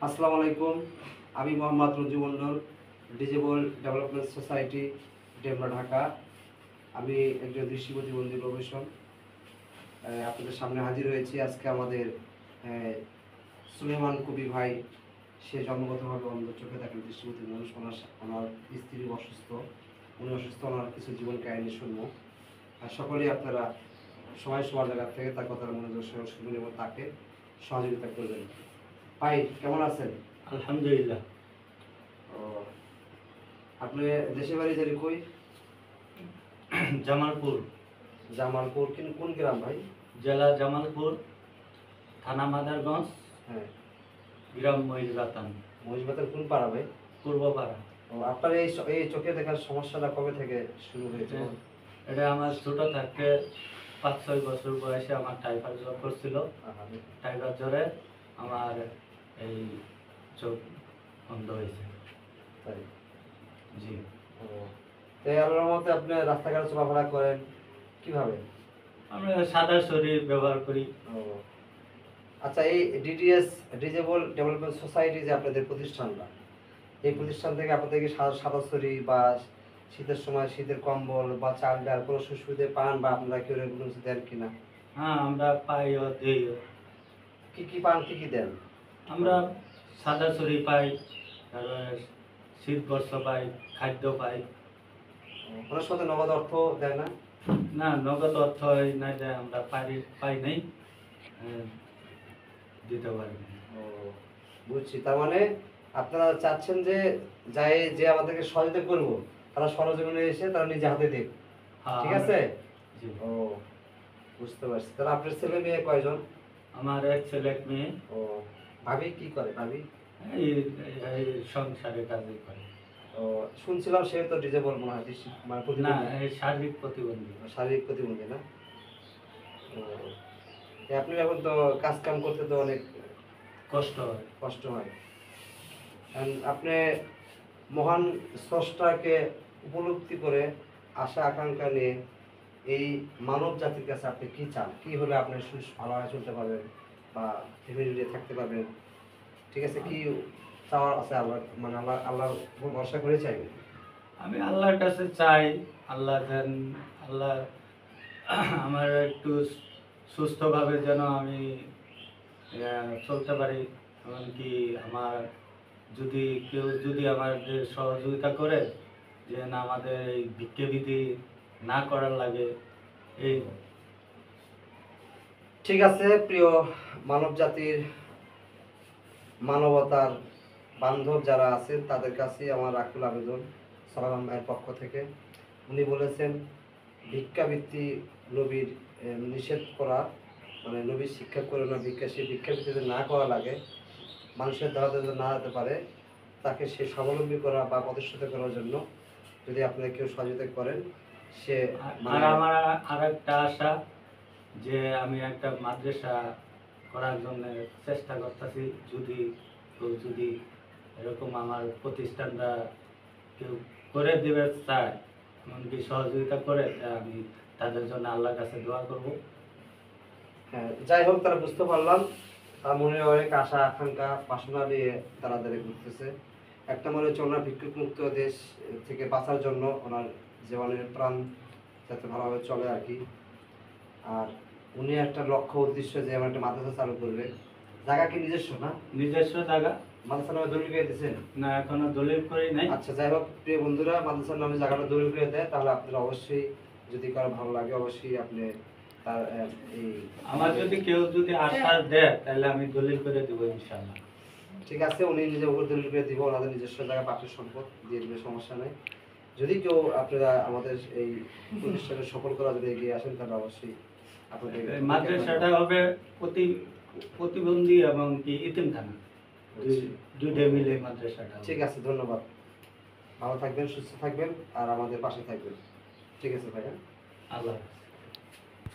আসসালামু আলাইকুম। আমি Mohammad Ranju Mondal, disable development society, Demra, Dhaka. আমি একজন দৃষ্টি প্রতিবন্ধী প্রফেশন। আপনাদের সামনে হাজির হয়েছি। আজকে আমাদের সুলেমান কবি ভাই, সে জন্মগতভাবে অন্ধ, চোখে থাকেন, দৃষ্টিপ্রতিবন্ধী মানুষ। ওনার স্ত্রী অসুস্থ, উনি অসুস্থ, ওনার কিছু জীবন কাহিনী শুনবো। আর সকলেই আপনারা সবাই সবার জায়গা থেকে তার কথার মনোযোগ সহ শুনবেন এবং তাকে সহযোগিতা করবেন। ভাই কেমন আছেন? আলহামদুলিল্লাহ। ও, আপনি দেশে বাড়ি যারি কই? জামালপুর, জামালপুর। কোন গ্রাম ভাই? জেলা জামালপুর, থানা মাদারগঞ্জ, হ্যাঁ। গ্রাম মহিলাতান, মহিষবাতের কোন পাড়া ভাই? পূর্বপাড়া। ও, আপনার এই চোখে দেখার সমস্যাটা কবে থেকে শুরু হয়েছে? এটা আমার ছোট থাকতে 5-6 বছর বয়সে আমার টাইফয়েড জ্বর করছিল। টাইফয়েড জ্বরে আমার এই চোখ বন্ধ হয়েছে। তাই? জি। ও, তাই আল্লাহর মতে আপনি রাস্তাঘাটে চলাফেরা করেন কিভাবে? আমরা সাদা শরীর ব্যবহার করি। ও, আচ্ছা, এই ডিডিএস ডিজেবল ডেভেলপমেন্ট সোসাইটি যে আপনাদের প্রতিষ্ঠানটা, এই প্রতিষ্ঠান থেকে আপনাদেরকে সাদা ছড়ি বা শীতের সময় শীতের কম্বল বা চাল ডাল কোনো সুবিধা পান, বা আপনারা কেউ কোনো কিছু দেন কিনা? হ্যাঁ, আমরা পাইও দিইও। কি পান, কি দেন? আমরা সাদা শরীর পাই, তারপরে শীত বস্ত্র পাই, খাদ্য পাই। ওনার সাথে নগদ অর্থ দেয় না? না, নগদ অর্থ না দেয়, আমরা পাই নাই, দিতে পারি না। ও, বুঝছি। তার মানে আপনারা চাচ্ছেন যে যে আমাদেরকে সহযোগিতা করবো, তারা সরজমিনে এসে তারা নিজে হাতে দেখ, ঠিক আছে? জি। ও, বুঝতে পারছি। তাহলে আপনার ছেলে মেয়ে কয়জন? আমার এক ছেলে এক মেয়ে। ও, ভাবি কি করে? ভাবি এই এই সংসারে কাজে করে। ও, শুনছিলাম সে তো ডিজেবল মনে হয়, মানে না, প্রতিবন্ধী। এই শারীরিক প্রতিবন্ধী। শারীরিক প্রতিবন্ধী না? ও, আপনি এখন তো কাজ কাম করতে তো অনেক কষ্ট হয়। কষ্ট হয়। আপনি মহান স্রষ্টাকে উপলব্ধি করে আশা আকাঙ্ক্ষা নিয়ে এই মানব জাতির কাছে আপনি কি চান? কি হলে আপনি ভালোভাবে চলতে পারবেন বা ফ্যামিলি নিয়ে থাকতে পারবেন? ঠিক আছে, কি চাওয়ার আছে আল্লাহ, মানে আল্লাহর উপর ভরসা করে চাইবেন? আমি আল্লাহর কাছে চাই, আল্লাহ আমার একটু সুস্থভাবে যেন আমি চলতে পারি। এমনকি আমার কেউ যদি আমাদের সহযোগিতা করে, যে না আমাদের এই ভিক্ষাবৃত্তি না করার লাগে। এই ঠিক আছে। প্রিয় মানব জাতির, মানবতার বান্ধব যারা আছেন, তাদের কাছে আমার আকুল আবেদন সালাম ভাইয়ের পক্ষ থেকে। উনি বলেছেন ভিক্ষাবৃত্তি নবীর নিষেধ করা, মানে নবীর শিক্ষা করে না ভিক্ষা, সেই ভিক্ষাবৃত্তি যদি না করা লাগে, মানুষের দ্বারা যদি না যেতে পারে, তাকে সে স্বাবলম্বী করা বা প্রতিষ্ঠিত করার জন্য যদি আপনারা কেউ সহযোগিতা করেন, সে আর আমার আরেকটা আশা, যে আমি একটা মাদ্রাসা করার জন্য চেষ্টা করতেছি। যদি এরকম আমার প্রতিষ্ঠানটা কেউ করে দেবে চায়, এমনকি সহযোগিতা করে, তা আমি তাদের জন্য আল্লাহর কাছে দোয়া করব। হ্যাঁ, যাই হোক, তারা বুঝতে পারলাম তার মনে অনেক আশা আকাঙ্ক্ষা বাসনা নিয়ে তারা ঘুরতেছে। একটা মনে হচ্ছে ওনার ভিক্ষুক মুক্ত দেশ থেকে বাঁচার জন্য ওনার জীবনের প্রাণ যাতে ভালোভাবে চলে আর কি। আর উনি একটা লক্ষ্য উদ্দেশ্য যে আমার একটা মাদ্রাসা চালু করবে। জায়গা কি নিজস্ব না? নিজস্ব জায়গা। মাদ্রাসার নামে দলিল করে দিয়েছেন? না, এখনো দলিল করি নাই। আচ্ছা, যাই হোক, প্রিয় বন্ধুরা, মাদ্রাসার নামে জায়গাটা দলিল করে দেয়, তাহলে আপনারা অবশ্যই, যদি কারো ভালো লাগে, অবশ্যই আপনি তার এই আমার কেউ যদি আশ্বাস দেয়, তাহলে আমি দলিল করে দেবো ইনশাআল্লাহ। ঠিক আছে, উনি নিজের উপর দলিল করে দিব, ওনাদের নিজস্ব জায়গা পাখির সম্পদ দিয়ে দিবে, সমস্যা নেই। যদি কেউ আপনারা আমাদের এই প্রতিষ্ঠানে সফল করা যদি এগিয়ে আসেন, তাহলে অবশ্যই আপনাদের মাদ্রাসাটা হবে প্রতিবন্ধী এবং কি ইতিমখানা, দুইটা মিলে মাদ্রাসাটা। ঠিক আছে, ধন্যবাদ। ভালো থাকবেন, সুস্থ থাকবেন, আর আমাদের পাশে থাকবেন। ঠিক আছে ভাইয়া, আল্লাহ।